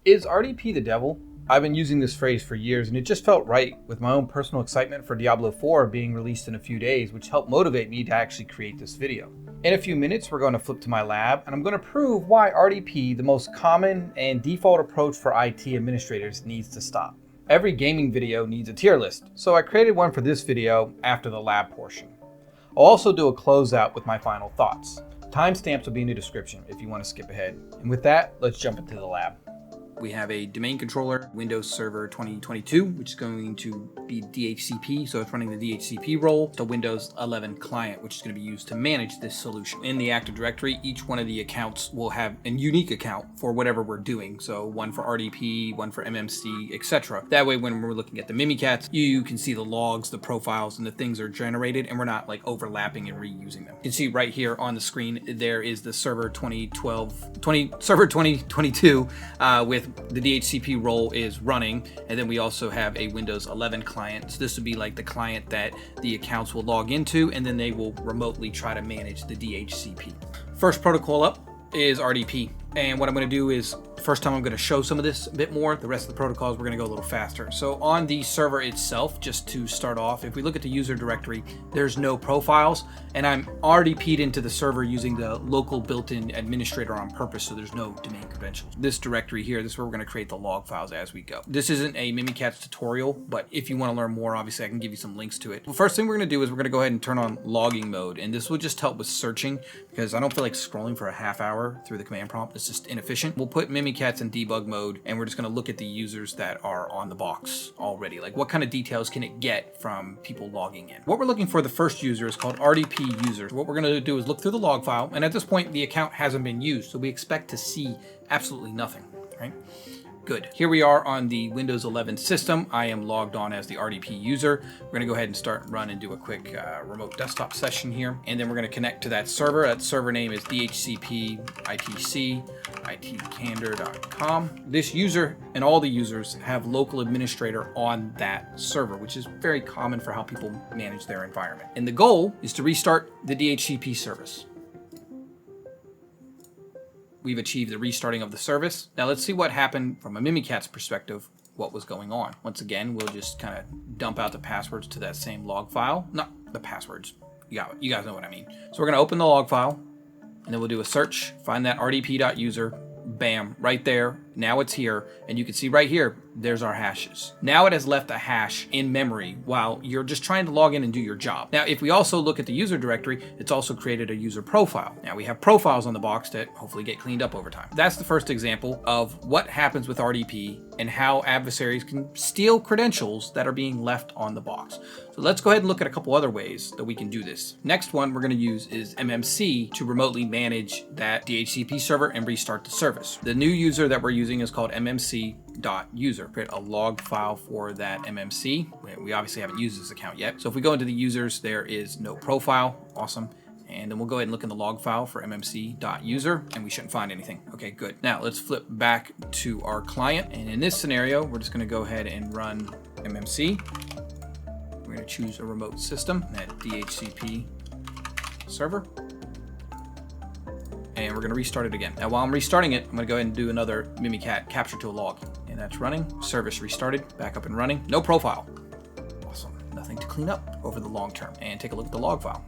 Is RDP the devil? I've been using this phrase for years, and it just felt right with my own personal excitement for Diablo 4 being released in a few days, which helped motivate me to actually create this video. In a few minutes, we're going to flip to my lab, and I'm going to prove why RDP, the most common and default approach for IT administrators, needs to stop. Every gaming video needs a tier list, so I created one for this video after the lab portion. I'll also do a closeout with my final thoughts. Timestamps will be in the description if you want to skip ahead. And with that, let's jump into the lab. We have a domain controller, Windows Server 2022, which is going to be DHCP, so it's running the DHCP role, to Windows 11 client, which is going to be used to manage this solution. In the Active Directory, each one of the accounts will have a unique account for whatever we're doing. So one for RDP, one for MMC, etc. That way, when we're looking at the Mimikatz, you can see the logs, the profiles, and the things are generated, and we're not like overlapping and reusing them. You can see right here on the screen, there is the Server 2022 with the DHCP role is running, and then we also have a Windows 11 client. So this would be like the client that the accounts will log into, and then they will remotely try to manage the DHCP. First protocol up is RDP. And what I'm going to do is, first time I'm going to show some of this a bit more. The rest of the protocols, we're going to go a little faster. So on the server itself, just to start off, if we look at the user directory, there's no profiles, and I'm RDP'd into the server using the local built-in administrator on purpose, so there's no domain credentials. This directory here, this is where we're going to create the log files as we go. This isn't a Mimikatz tutorial, but if you want to learn more, obviously I can give you some links to it. The first thing we're going to do is we're going to go ahead and turn on logging mode, and this will just help with searching, because I don't feel like scrolling for a half hour through the command prompt. It's just inefficient. We'll put Mimikatz in debug mode, and we're just going to look at the users that are on the box already. Like, what kind of details can it get from people logging in? What we're looking for, the first user, is called RDP user. What we're going to do is look through the log file, and at this point the account hasn't been used, so we expect to see absolutely nothing, right? Good. Here we are on the Windows 11 system. I am logged on as the RDP user. We're going to go ahead and start run and do a quick remote desktop session here. And then we're going to connect to that server. That server name is DHCP ITC itcandor.com. This user and all the users have local administrator on that server, which is very common for how people manage their environment. And the goal is to restart the DHCP service. We've achieved the restarting of the service. Now let's see what happened from a Mimikatz perspective, what was going on. Once again, we'll just kind of dump out the passwords to that same log file. Not the passwords, you guys know what I mean. So we're gonna open the log file, and then we'll do a search, find that rdp.user, bam, right there. Now it's here, and you can see right here, there's our hashes. Now it has left a hash in memory while you're just trying to log in and do your job. Now, if we also look at the user directory, it's also created a user profile. Now we have profiles on the box that hopefully get cleaned up over time. That's the first example of what happens with RDP and how adversaries can steal credentials that are being left on the box. So let's go ahead and look at a couple other ways that we can do this. Next one we're going to use is MMC to remotely manage that DHCP server and restart the service. The new user that we're using is called mmc.user. Create a log file for that MMC. We obviously haven't used this account yet. So if we go into the users, there is no profile. Awesome. And then we'll go ahead and look in the log file for mmc.user, and we shouldn't find anything. Okay, good. Now let's flip back to our client. And in this scenario, we're just going to go ahead and run MMC. We're going to choose a remote system, that DHCP server. And we're going to restart it again. Now, while I'm restarting it, I'm going to go ahead and do another Mimikatz capture to a log. And that's running. Service restarted. Back up and running. No profile. Awesome. Nothing to clean up over the long term. And take a look at the log file.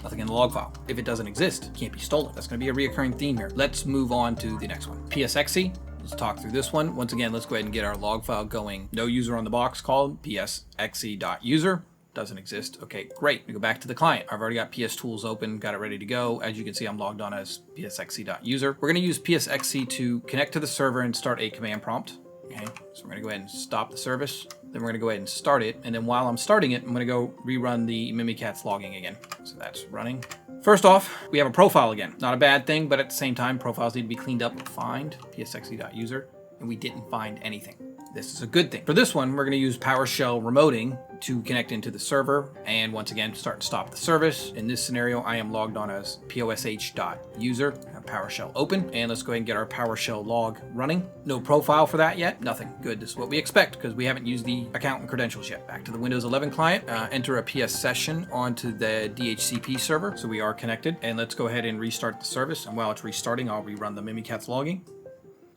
Nothing in the log file. If it doesn't exist, it can't be stolen. That's going to be a reoccurring theme here. Let's move on to the next one. PSExec. Let's talk through this one. Once again, let's go ahead and get our log file going. No user on the box called PSExec.user. Doesn't exist. Okay, great. We go back to the client. I've already got PS Tools open, got it ready to go. As you can see, I'm logged on as PSExec.user. We're going to use PSExec to connect to the server and start a command prompt. Okay, so we're going to go ahead and stop the service. Then we're going to go ahead and start it. And then while I'm starting it, I'm going to go rerun the Mimikatz logging again. So that's running. First off, we have a profile again. Not a bad thing, but at the same time, profiles need to be cleaned up. Find PSExec.user, and we didn't find anything. This is a good thing. For this one, we're going to use PowerShell remoting to connect into the server and once again start and stop the service. In this scenario, I am logged on as POSH.user. I have PowerShell open, and let's go ahead and get our PowerShell log running. No profile for that yet. Nothing. Good. This is what we expect because we haven't used the account and credentials yet. Back to the Windows 11 client. Enter a PS session onto the DHCP server. So we are connected, and let's go ahead and restart the service. And while it's restarting, I'll rerun the Mimikatz logging.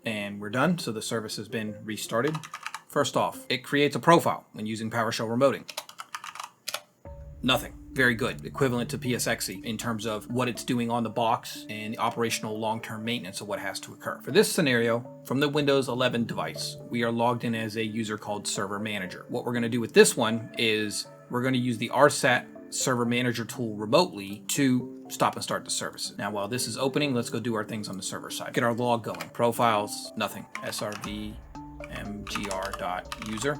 and we're done. So the service has been restarted. First off, it creates a profile when using PowerShell remoting. Nothing. Very good. Equivalent to PSExec in terms of what it's doing on the box and the operational long-term maintenance of what has to occur. For this scenario, from the Windows 11 device, we are logged in as a user called Server Manager. What we're going to do with this one is we're going to use the RSAT Server Manager tool remotely to stop and start the services. Now, while this is opening, let's go do our things on the server side. Get our log going. Profiles, nothing. srv mgr.user.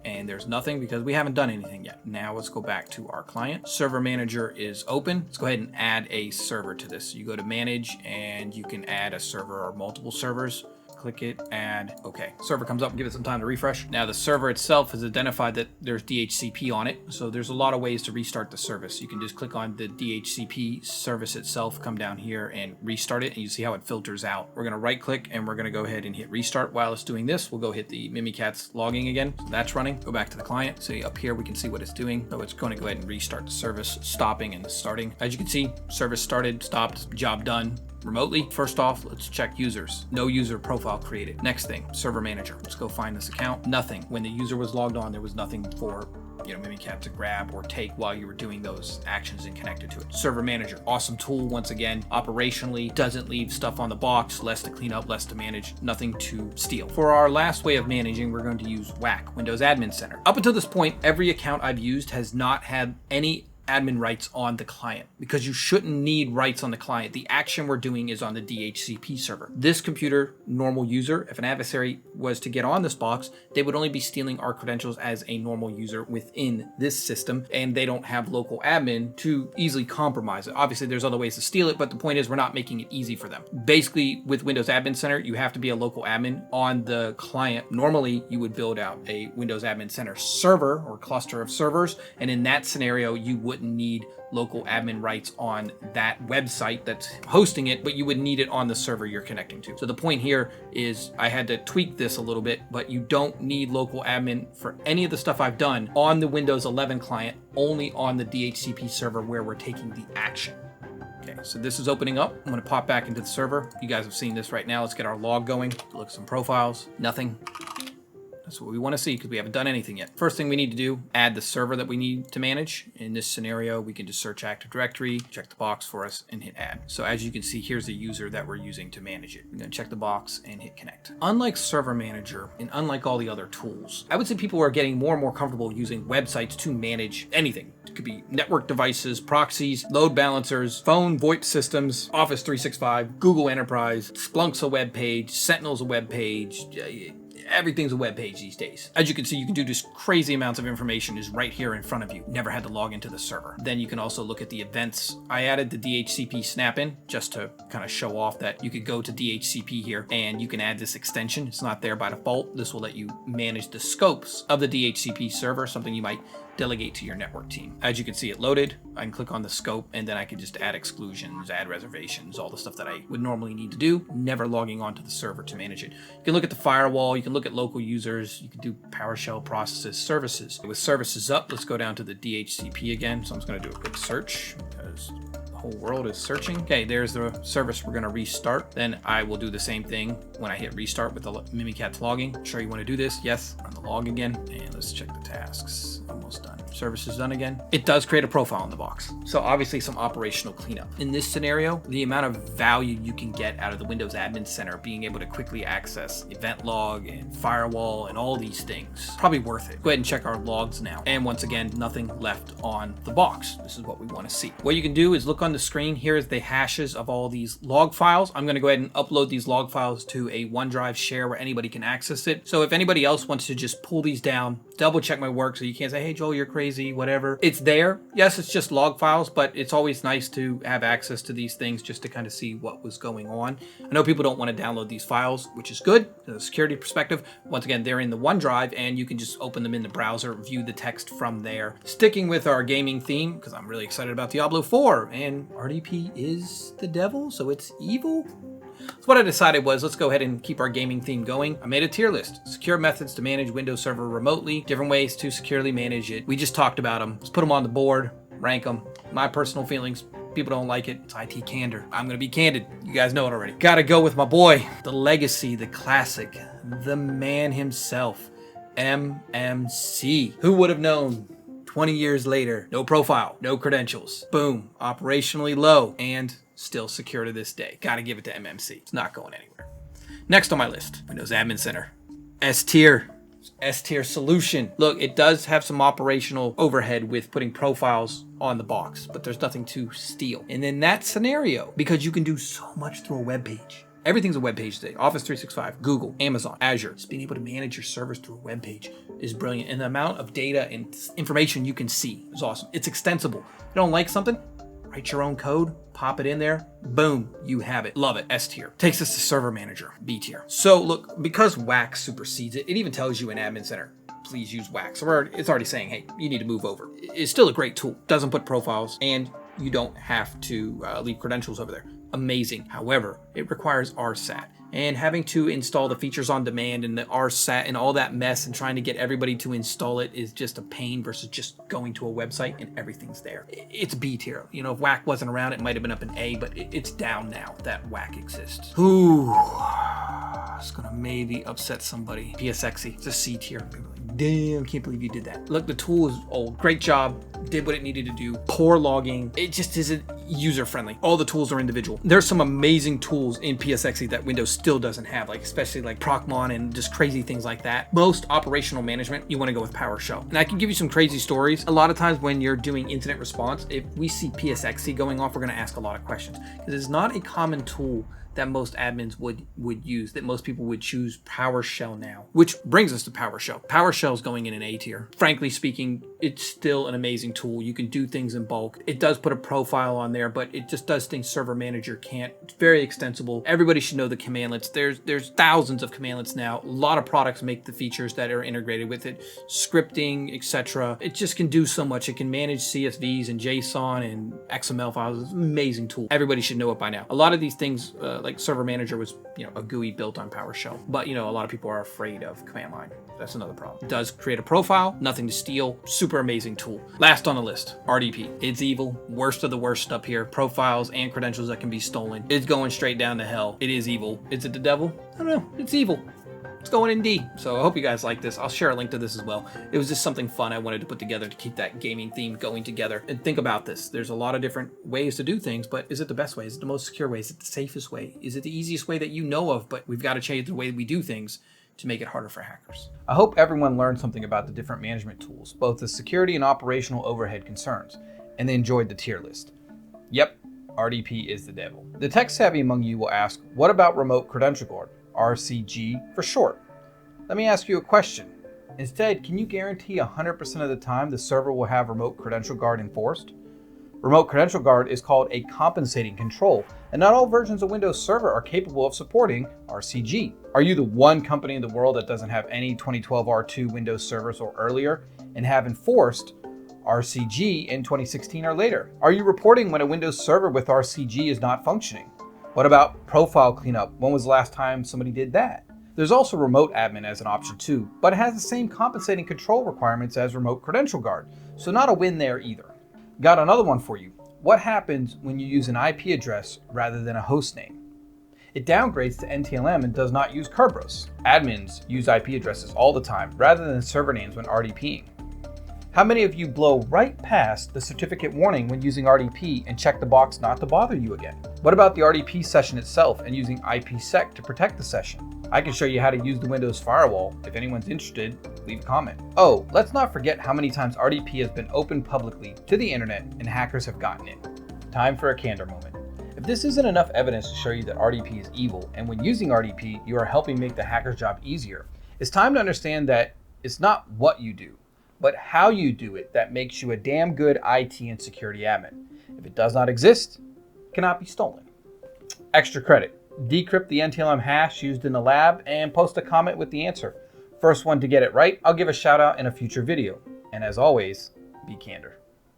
And there's nothing because we haven't done anything yet. Now let's go back to our client. Server Manager is open. Let's go ahead and add a server to this. You go to Manage and you can add a server or multiple servers. Click it, add, okay. Server comes up, give it some time to refresh. Now the server itself has identified that there's DHCP on it. So there's a lot of ways to restart the service. You can just click on the DHCP service itself, come down here and restart it, and you see how it filters out. We're gonna right click and we're gonna go ahead and hit restart. While it's doing this, we'll go hit the Mimikatz logging again. So that's running. Go back to the client. See up here, we can see what it's doing. So it's gonna go ahead and restart the service, stopping and starting. As you can see, service started, stopped, job done. Remotely. First off, let's check users. No user profile created. Next thing, Server Manager. Let's go find this account. Nothing. When the user was logged on, there was nothing for Mimikatz to grab or take while you were doing those actions and connected to it. Server Manager, awesome tool. Once again, operationally doesn't leave stuff on the box, less to clean up, less to manage, nothing to steal. For our last way of managing, we're going to use WAC, Windows Admin Center. Up until this point, every account I've used has not had any admin rights on the client because you shouldn't need rights on the client. The action we're doing is on the DHCP server. This computer, normal user, if an adversary was to get on this box, they would only be stealing our credentials as a normal user within this system, and they don't have local admin to easily compromise it. Obviously, there's other ways to steal it, but the point is we're not making it easy for them. Basically, with Windows Admin Center, you have to be a local admin on the client. Normally, you would build out a Windows Admin Center server or cluster of servers, and in that scenario, you wouldn't need local admin rights on that website that's hosting it, but you would need it on the server you're connecting to. So the point here is I had to tweak this a little bit, but you don't need local admin for any of the stuff I've done on the Windows 11 client, only on the DHCP server where we're taking the action. Okay, so this is opening up. I'm gonna pop back into the server. You guys have seen this right now. Let's get our log going. Look at some profiles, nothing. That's what we want to see because we haven't done anything yet. First thing we need to do, add the server that we need to manage. In this scenario, we can just search Active Directory, check the box for us, and hit add. So as you can see, here's the user that we're using to manage it. We're going to check the box and hit connect. Unlike Server Manager and unlike all the other tools, I would say people are getting more and more comfortable using websites to manage anything. It could be network devices, proxies, load balancers, phone, VoIP systems, Office 365, Google Enterprise, Splunk's a web page, Sentinel's a web page. Everything's a web page these days. As you can see, you can do just crazy amounts of information is right here in front of you. Never had to log into the server. Then you can also look at the events. I added the DHCP snap-in just to kind of show off that you could go to DHCP here and you can add this extension. It's not there by default. This will let you manage the scopes of the DHCP server, something you might delegate to your network team. As you can see, it loaded. I can click on the scope and then I can just add exclusions, add reservations, all the stuff that I would normally need to do, never logging onto the server to manage it. You can look at the firewall, you can look at local users, you can do PowerShell processes, services. With services up, let's go down to the DHCP again. So I'm just gonna do a quick search because the whole world is searching. Okay, there's the service we're gonna restart. Then I will do the same thing when I hit restart with the Mimikatz logging. Sure you wanna do this? Yes, run the log again. And let's check the tasks. Almost done. Service is done again. It does create a profile in the box. So obviously some operational cleanup. In this scenario, the amount of value you can get out of the Windows Admin Center, being able to quickly access event log and firewall and all these things, probably worth it. Go ahead and check our logs now. And once again, nothing left on the box. This is what we want to see. What you can do is look on the screen. Here is the hashes of all these log files. I'm going to go ahead and upload these log files to a OneDrive share where anybody can access it. So if anybody else wants to just pull these down, double check my work so you can't say, hey Joel, you're crazy, whatever. It's there. Yes, it's just log files, but it's always nice to have access to these things just to kind of see what was going on. I know people don't want to download these files, which is good from a security perspective. Once again, they're in the OneDrive and you can just open them in the browser, view the text from there. Sticking with our gaming theme, because I'm really excited about Diablo 4 and RDP is the devil, so it's evil. So what I decided was, let's go ahead and keep our gaming theme going. I made a tier list. Secure methods to manage Windows Server remotely. Different ways to securely manage it. We just talked about them. Let's put them on the board, rank them. My personal feelings, People don't like it. It's IT candor. I'm going to be candid. You guys know it already. Got to go with my boy, the legacy, the classic, the man himself, MMC. Who would have known? 20 years later, no profile, no credentials. Boom, operationally low, and still secure to this day. Gotta give it to MMC. It's not going anywhere. Next on my list, Windows Admin Center. S-tier solution. Look, it does have some operational overhead with putting profiles on the box, but there's nothing to steal. And in that scenario, because you can do so much through a web page, everything's a web page today. Office 365, Google, Amazon, Azure. Just being able to manage your servers through a web page is brilliant. And the amount of data and information you can see is awesome. It's extensible. You don't like something? Write your own code, pop it in there, boom, you have it. Love it. S tier. Takes us to Server Manager, B tier. So look, because WAX supersedes it, it even tells you in Admin Center, please use WAX. Or it's already saying, hey, you need to move over. It's still a great tool. Doesn't put profiles, and you don't have to leave credentials over there. Amazing. However, it requires RSAT, and having to install the features on demand and the RSAT and all that mess and trying to get everybody to install it is just a pain versus just going to a website and everything's there. It's B tier. You know, if WAC wasn't around, it might have been up in A, but it's down now that WAC exists. Ooh, it's gonna maybe upset somebody. PSExec, it's a C tier. Damn, can't believe you did that. Look, the tool is old. Great job. Did what it needed to do. Poor logging. It just isn't user-friendly. All the tools are individual. There's some amazing tools in PSExec that Windows still doesn't have, like especially like Procmon and just crazy things like that. Most operational management, you want to go with PowerShell. And I can give you some crazy stories. A lot of times when you're doing incident response, if we see PSExec going off, we're going to ask a lot of questions because it's not a common tool that most admins would use, that most people would choose PowerShell now, which brings us to PowerShell. PowerShell is going in an A tier. Frankly speaking, it's still an amazing tool. You can do things in bulk. It does put a profile on there, but it just does things Server Manager can't. It's very extensible. Everybody should know the commandlets. There's thousands of commandlets now. A lot of products make the features that are integrated with it, scripting, etc. It just can do so much. It can manage CSVs and JSON and XML files. It's an amazing tool. Everybody should know it by now. A lot of these things, like Server Manager was, a GUI built on PowerShell, but a lot of people are afraid of command line. That's another problem. It does create a profile, nothing to steal, super amazing tool. Last on the list, RDP. It's evil, worst of the worst up here. Profiles and credentials that can be stolen. It's going straight down to hell. It is evil. Is it the devil? I don't know. It's evil. It's going in D. So I hope you guys like this. I'll share a link to this as well. It was just something fun I wanted to put together to keep that gaming theme going together. And think about this. There's a lot of different ways to do things, but is it the best way? Is it the most secure way? Is it the safest way? Is it the easiest way that you know of, but we've got to change the way we do things to make it harder for hackers? I hope everyone learned something about the different management tools, both the security and operational overhead concerns, and they enjoyed the tier list. Yep, RDP is the devil. The tech savvy among you will ask, what about Remote Credential Guard? RCG for short. Let me ask you a question. Instead, can you guarantee 100% of the time the server will have Remote Credential Guard enforced? Remote Credential Guard is called a compensating control, and not all versions of Windows Server are capable of supporting RCG. Are you the one company in the world that doesn't have any 2012 R2 Windows servers or earlier and have enforced RCG in 2016 or later? Are you reporting when a Windows server with RCG is not functioning? What about profile cleanup? When was the last time somebody did that? There's also Remote Admin as an option too, but it has the same compensating control requirements as Remote Credential Guard, so not a win there either. Got another one for you. What happens when you use an IP address rather than a host name? It downgrades to NTLM and does not use Kerberos. Admins use IP addresses all the time rather than server names when RDPing. How many of you blow right past the certificate warning when using RDP and check the box not to bother you again? What about the RDP session itself and using IPsec to protect the session? I can show you how to use the Windows firewall. If anyone's interested, leave a comment. Oh, let's not forget how many times RDP has been opened publicly to the internet and hackers have gotten in. Time for a candor moment. If this isn't enough evidence to show you that RDP is evil, and when using RDP, you are helping make the hacker's job easier, it's time to understand that it's not what you do, but how you do it that makes you a damn good IT and security admin. If it does not exist, it cannot be stolen. Extra credit. Decrypt the NTLM hash used in the lab and post a comment with the answer. First one to get it right, I'll give a shout out in a future video. And as always, be candor.